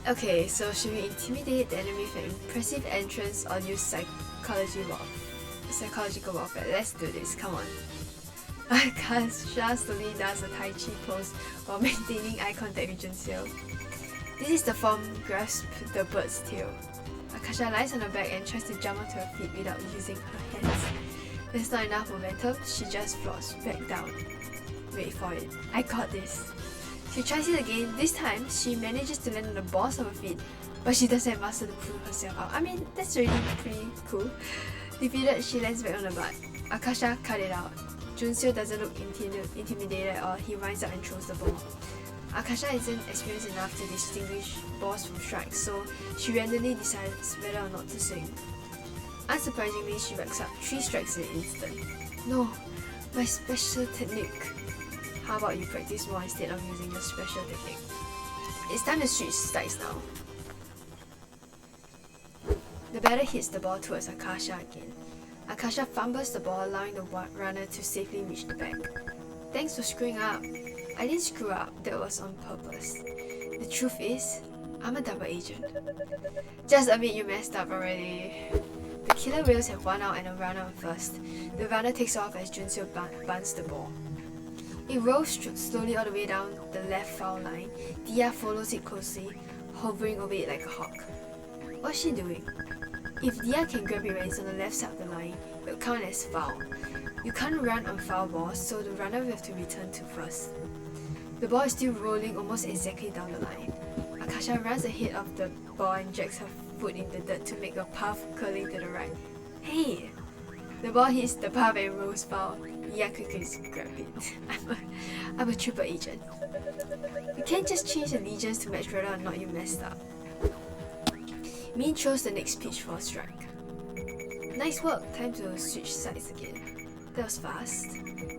Okay, so should we intimidate the enemy with an impressive entrance or use psychological warfare? Let's do this, come on. Akarsha slowly does a Tai Chi pose while maintaining eye contact with Junseo. This is the form grasp the bird's tail. Akarsha lies on her back and tries to jump onto her feet without using her hands. There's not enough momentum, she just floats back down. Wait for it. I got this. She tries it again. This time, she manages to land on the balls of her feet, but she doesn't have muscle to pull herself out. I mean, that's really pretty cool. Defeated, she lands back on the butt. Akarsha cut it out. Junseo doesn't look intimidated at all. He winds up and throws the ball. Akarsha isn't experienced enough to distinguish balls from strikes, so she randomly decides whether or not to swing. Unsurprisingly, she racks up 3 strikes in an instant. No, my special technique. How about you practice more instead of using your special technique? It's time to switch sides now. The batter hits the ball towards Akarsha again. Akarsha fumbles the ball, allowing the runner to safely reach the bag. Thanks for screwing up. I didn't screw up, that was on purpose. The truth is, I'm a double agent. Just admit you messed up already. The killer whales have 1 out and a runner on first. The runner takes off as Junseo bunts the ball. It rolls slowly all the way down the left foul line. Dia follows it closely, hovering over it like a hawk. What's she doing? If Dia can grab it when it's on the left side of the line, it will count as foul. You can't run on foul balls, so the runner will have to return to first. The ball is still rolling almost exactly down the line. Akarsha runs ahead of the ball and drags her foot in the dirt to make a path curling to the right. Hey! The ball hits the path and rolls foul. Yeah, quickly grab it. I'm a triple agent. You can't just change the legions to match whether or not you messed up. Min throws the next pitch for a strike. Nice work, time to switch sides again. That was fast.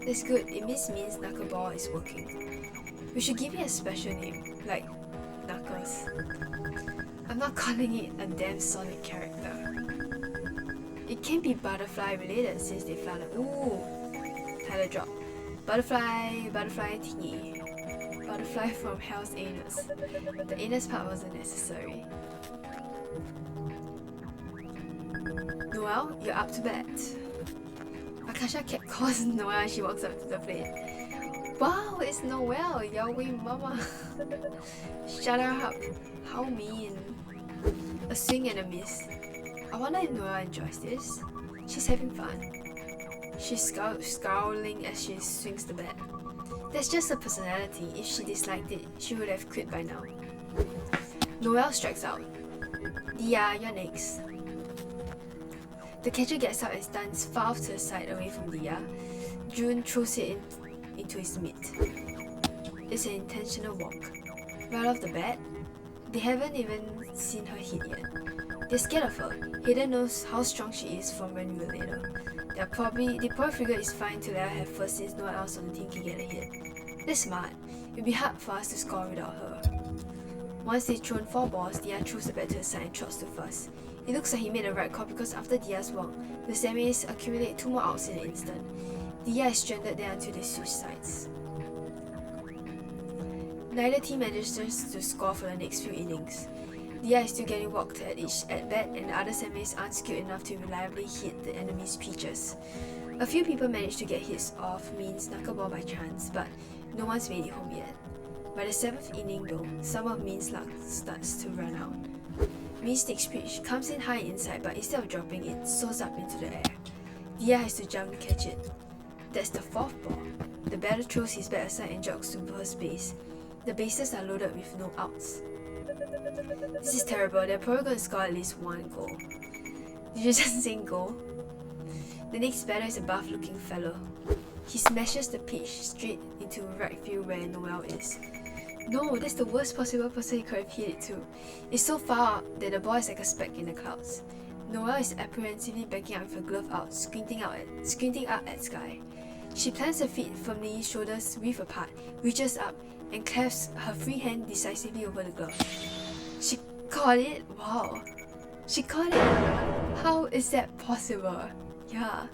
That's good, it means knuckleball is working. We should give it a special name, like Knuckles. I'm not calling it a damn Sonic character. It can be butterfly related since they fly like ooh, title drop. Butterfly thingy. Butterfly from Hell's anus. The anus part wasn't necessary. Noelle, you're up to bat. Akarsha kept calling Noelle as she walks up to the plate. Wow, it's Noelle, Yahweh Mama. Shut her up. How mean. A swing and a miss. I wonder if Noelle enjoys this. She's having fun. She's scowling as she swings the bat. That's just her personality. If she disliked it, she would have quit by now. Noelle strikes out. Dia, you're next. The catcher gets up and stands far off to the side away from Dia. June throws it into his mitt. It's an intentional walk. Right off the bat, they haven't even seen her hit yet. They're scared of her. Hayden knows how strong she is from when we were later. They probably figure it's fine to let her have first since no one else on the team can get a hit. They're smart. It'd be hard for us to score without her. Once they've thrown 4 balls, Dia throws the bat to the side and trots to first. It looks like he made a right call because after Dia's walk, the semes accumulate 2 more outs in an instant. Dia is stranded there until they switch sides. Neither team manages to score for the next few innings. Dia is still getting walked at each at-bat and the other semis aren't skilled enough to reliably hit the enemy's pitches. A few people manage to get hits off Min's knuckleball by chance, but no one's made it home yet. By the 7th inning though, some of Min's luck starts to run out. Min's next pitch comes in high inside, but instead of dropping it, soars up into the air. Dia has to jump to catch it. That's the 4th ball. The batter throws his bat aside and jogs to first base. The bases are loaded with no outs. This is terrible, they're probably going to score at least 1 goal. Did you just say goal? The next batter is a buff-looking fellow. He smashes the pitch straight into right field where Noelle is. No, that's the worst possible person he could have hit it to. It's so far up that the ball is like a speck in the clouds. Noelle is apprehensively backing up with her glove out, squinting up at sky. She plants her feet firmly, shoulders width apart, reaches up, and clasps her free hand decisively over the glove. She caught it? Wow. She caught it? How is that possible? Yeah.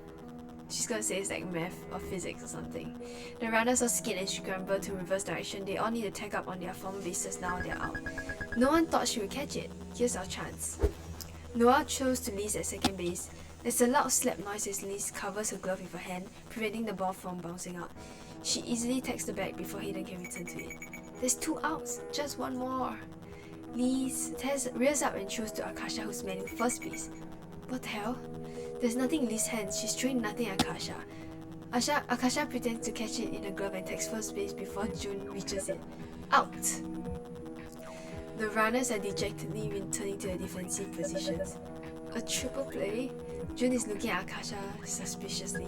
She's gonna say it's like math or physics or something. The runners all skid and scramble to reverse direction. They all need to tag up on their former bases now they're out. No one thought she would catch it. Here's our chance. Noelle chose to lead at second base. There's a loud slap noise as Liz covers her glove with her hand, preventing the ball from bouncing out. She easily tags the bag before Hayden can return to it. There's 2 outs, just 1 more. Liz rears up and throws to Akarsha, who's manning first base. What the hell? There's nothing in Liz's hands. She's throwing nothing at Akarsha. Akarsha pretends to catch it in her glove and tags first base before June reaches it. Out! The runners are dejectedly returning to their defensive positions. A triple play? June is looking at Akarsha suspiciously.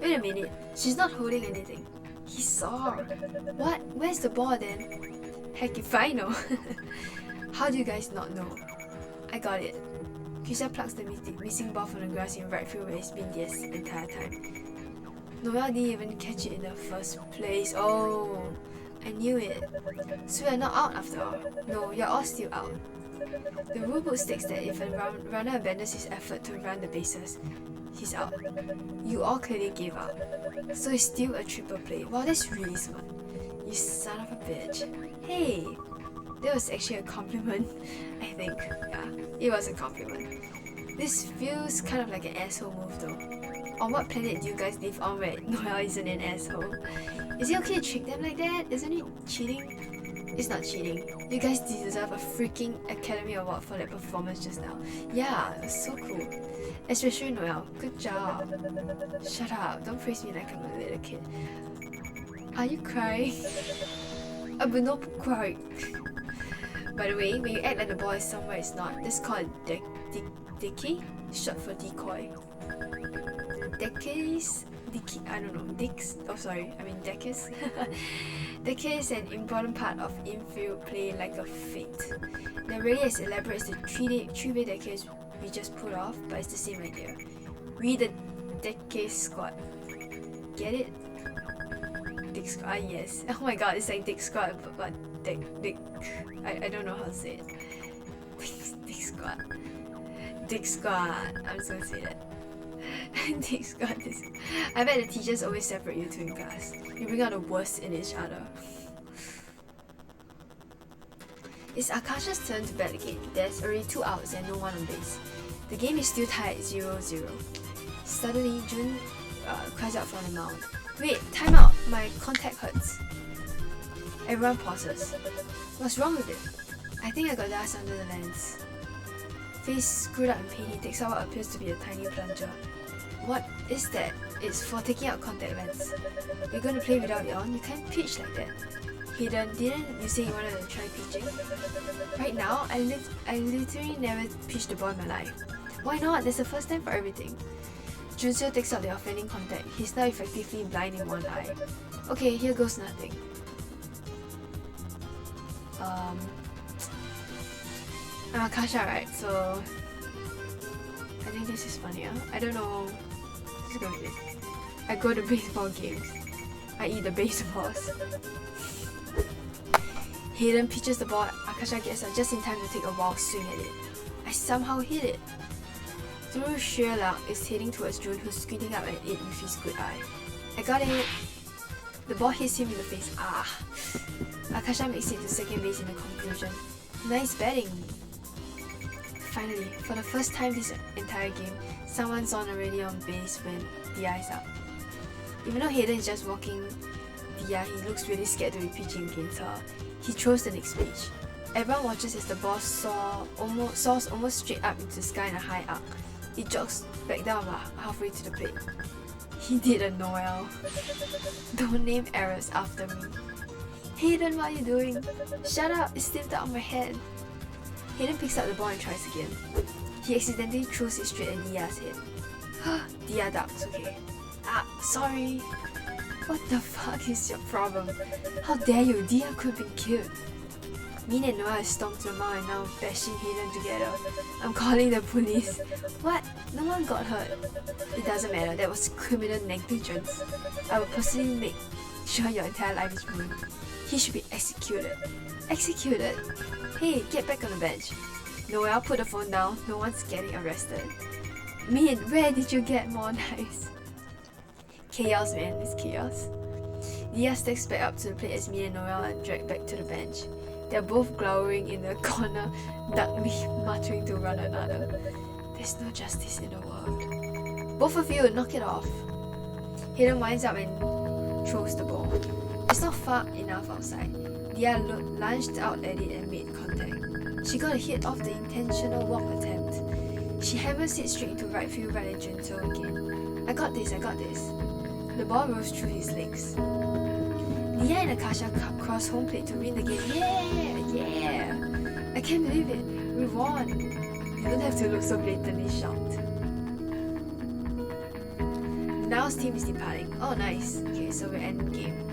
Wait a minute, she's not holding anything. He saw. What? Where's the ball then? Heck if I know. How do you guys not know? I got it. Kisha plucks the missing ball from the grass in right field where it's been the entire time. Noel didn't even catch it in the first place. Oh, I knew it. So we're not out after all. No, you're all still out. The rulebook states that if a runner abandons his effort to run the bases, he's out. You all clearly gave up. So it's still a triple play. Wow, that's really smart. You son of a bitch. Hey, that was actually a compliment, I think. Yeah, it was a compliment. This feels kind of like an asshole move though. On what planet do you guys live on where Noel isn't an asshole? Is it okay to trick them like that? Isn't it cheating? It's not cheating. You guys deserve a freaking Academy Award for that performance just now. Yeah, it was so cool. Especially Noel. Good job. Shut up. Don't praise me like I'm a little kid. Are you crying? But no cry. By the way, when you act like the ball is somewhere it's not, that's called dicky, short for decoy. Decades, I don't know, dicks, oh sorry, I mean decades. Decades is an important part of infield play like a feint. They're really as elaborate as the three-way decades we just put off, but it's the same idea. Read the decade squad. Get it? Dick squad, yes. Oh my god, it's like dick squad, but dick. I don't know how to say it. Dick squad. Dick squad. I'm just gonna say that. Dick squad. I bet the teachers always separate you two in class. You bring out the worst in each other. It's Akarsha's turn to bat again. There's already 2 outs and no one on base. The game is still tied 0-0. Suddenly, June cries out from the mound. Wait, time out! My contact hurts. Everyone pauses. What's wrong with it? I think I got dust under the lens. Face screwed up in pain, he takes out what appears to be a tiny plunger. What is that? It's for taking out contact lens. You're going to play without it on? You can't pitch like that. Hayden, didn't you say you wanted to try pitching? Right now, I literally never pitched the ball in my life. Why not? There's a first time for everything. Junseok takes out the offending contact. He's now effectively blind in one eye. Okay, here goes nothing. I'm Akarsha, right? So I think this is funnier. I don't know. This is gonna be it. I go to baseball games. I eat the baseballs. Hayden pitches the ball. Akarsha gets out just in time to take a wild swing at it. I somehow hit it. Through sheer luck, it's heading towards June, who's squinting up at it with his good eye. I got it! The ball hits him in the face. Ah! Akarsha makes it to second base in the conclusion. Nice batting! Finally, for the first time this entire game, someone's already on base when the eye's up. Even though Hayden is just walking Dia, he looks really scared to be pitching against her. He throws the next pitch. Everyone watches as the ball soars almost straight up into the sky in a high arc. It jogs back down about halfway to the plate. He did a Noel. Don't name errors after me. Hayden, what are you doing? Shut up, it's slipped out of my head. Hayden picks up the ball and tries again. He accidentally throws it straight at Dia's head. Dia ducks, okay. Ah, sorry. What the fuck is your problem? How dare you? Dia could have been killed. Min and Noah stomped to the mound and now bashing Hayden together. I'm calling the police. What? No one got hurt. It doesn't matter, that was criminal negligence. I will personally make sure your entire life is ruined. He should be executed. Executed? Hey, get back on the bench. Noel, put the phone down. No one's getting arrested. Min, where did you get more knives? Chaos, man. It's chaos. Dia steps back up to the plate as Min and Noel are dragged back to the bench. They're both glowering in the corner, darkly muttering to one another. There's no justice in the world. Both of you, knock it off. Hayden winds up and throws the ball. It's not far enough outside. Dia lunged out at it and made contact. She got a hit off the intentional walk attempt. She hammers it straight into right field rather gentle again. I got this. The ball rose through his legs. Dia and Akarsha cross home plate to win the game. Yeah! I can't believe it. We won. You don't have to look so blatantly shocked. Now's team is departing. Oh, nice. Okay, so we're ending game.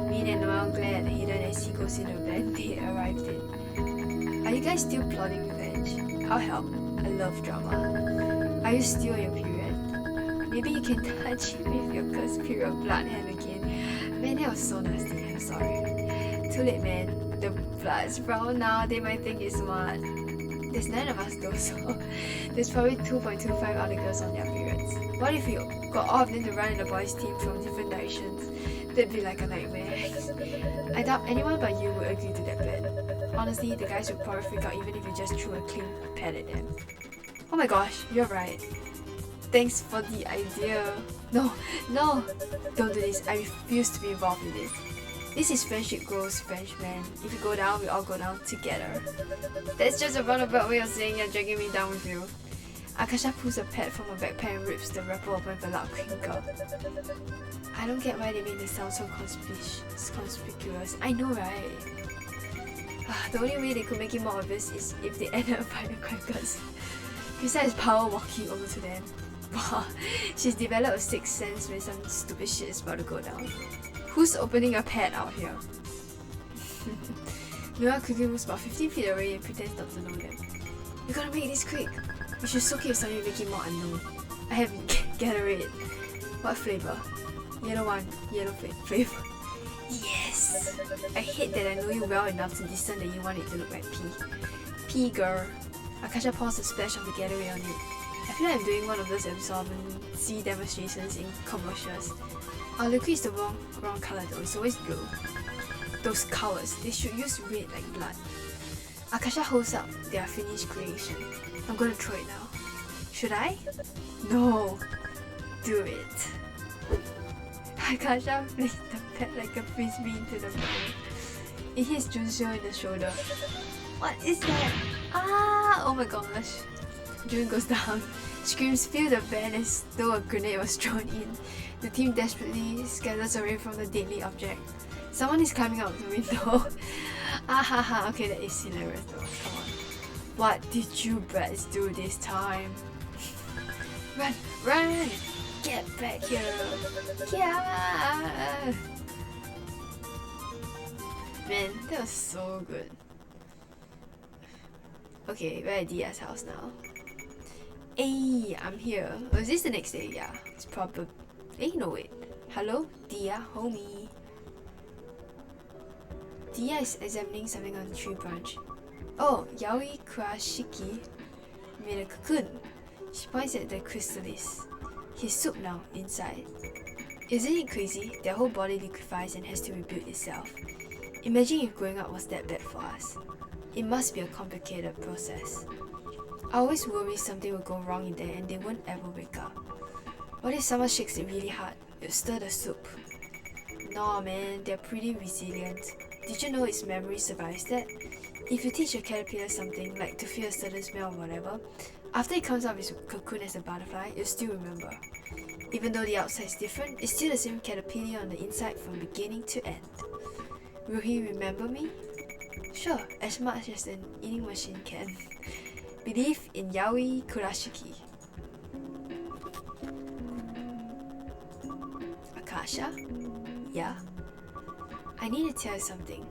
Me and Noel glare at Hayden as he goes in the van they arrived in. Are you guys still plotting revenge? I'll help. I love drama. Are you still on your period? Maybe you can touch it with your cursed period blood hand again. Man, that was so nasty. I'm sorry. Too late, man. The blood's brown now. They might think it's smart. There's 9 of us though, so there's probably 2.25 other girls on their periods. What if you got all of them to run in the boys' team from different directions? That'd be like a nightmare. I doubt anyone but you would agree to that plan. Honestly, the guys would probably freak out even if you just threw a clean pad at them. Oh my gosh, you're right. Thanks for the idea. No, don't do this. I refuse to be involved in this. This is friendship goes Frenchman. If you go down, we all go down together. That's just a roundabout way of saying you're dragging me down with you. Akarsha pulls a pad from her backpack and rips the wrapper open with a loud crinkle. I don't get why they made this sound so conspicuous. I know, right? The only way they could make it more obvious is if they added firecrackers. Besides power walking over to them. Wow, she's developed a sixth sense when some stupid shit is about to go down. Who's opening a pad out here? Noah quickly moves about 15 feet away and pretends not to know them. We gotta make this quick. We should soak it with something to make it more unknown. I have Gatorade. What flavor? Yellow one. Yellow flavor. Yes! I hate that I know you well enough to discern that you want it to look like pee. Pee girl. Akarsha pours a splash of the Gatorade on it. I feel like I'm doing one of those absorbency demonstrations in commercials. Our liquid is the wrong color though, it's always blue. Those cowards, they should use red like blood. Akarsha holds up their finished creation. I'm gonna throw it now. Should I? No! Do it. Akarsha flicks the pad like a frisbee into the ground. It hits Junseo in the shoulder. What is that? Ah! Oh my gosh. Jun goes down. Screams fill the van as though a grenade was thrown in. The team desperately scatters away from the deadly object. Someone is climbing out the window. Ah ha ha, okay, that is hilarious though. Come on. What did you brats do this time? Run! Get back here! Yeah! Man, that was so good. Okay, we're at Dia's house now. Hey, I'm here. Was this the next day? Yeah, it's probably. Hey, no wait. Hello, Dia, homie. Dia is examining something on the tree branch. Oh, yaoi kurashiki made a cocoon. She points at the chrysalis. His soup now, inside. Isn't it crazy? Their whole body liquefies and has to rebuild itself. Imagine if growing up was that bad for us. It must be a complicated process. I always worry something will go wrong in there and they won't ever wake up. What if someone shakes it really hard? It'll stir the soup. Nah man, they're pretty resilient. Did you know its memory survives that? If you teach a caterpillar something, like to feel a certain smell or whatever, after it comes out of its cocoon as a butterfly, it'll still remember. Even though the outside is different, it's still the same caterpillar on the inside from beginning to end. Will he remember me? Sure, as much as an eating machine can. Believe in yaoi kurashiki. Akarsha? Yeah? I need to tell you something.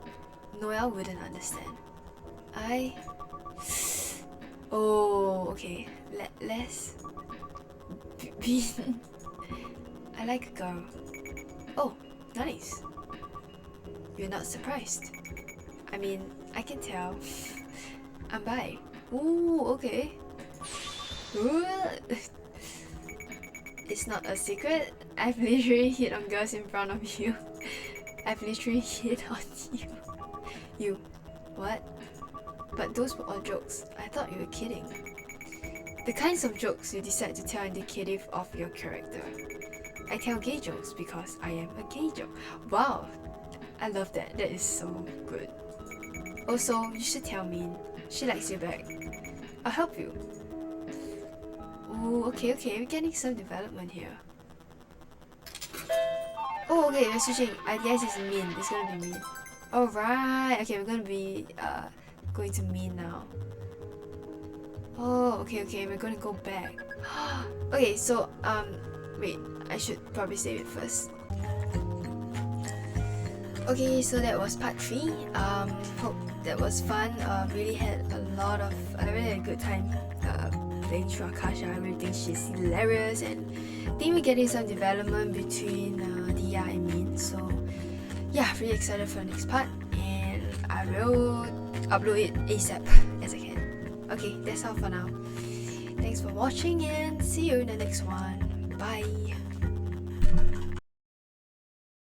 Noel wouldn't understand. Oh, okay. Let's be. I like a girl. Oh, nice. You're not surprised. I mean, I can tell. I'm bi. Ooh, okay. Ooh. It's not a secret. I've literally hit on girls in front of you. I've literally hit on you. You. What? But those were all jokes. I thought you were kidding. The kinds of jokes you decide to tell indicative of your character. I tell gay jokes because I am a gay joke. Wow, I love that. That is so good. Also, you should tell Min. She likes you back. I'll help you. Ooh, okay, we're getting some development here. Oh, okay, we're switching. I guess it's Min. It's gonna be Min. Alright, okay, we're gonna be going to Min now. Oh, okay, we're gonna go back. Okay, so wait, I should probably save it first. Okay, so that was part 3. Hope that was fun. Really had a good time playing through Akarsha. I really think she's hilarious, and I think we're getting some development between Dia and Min. So yeah, really excited for the next part, and I will upload it ASAP as I can. Okay, that's all for now. Thanks for watching, and see you in the next one. Bye.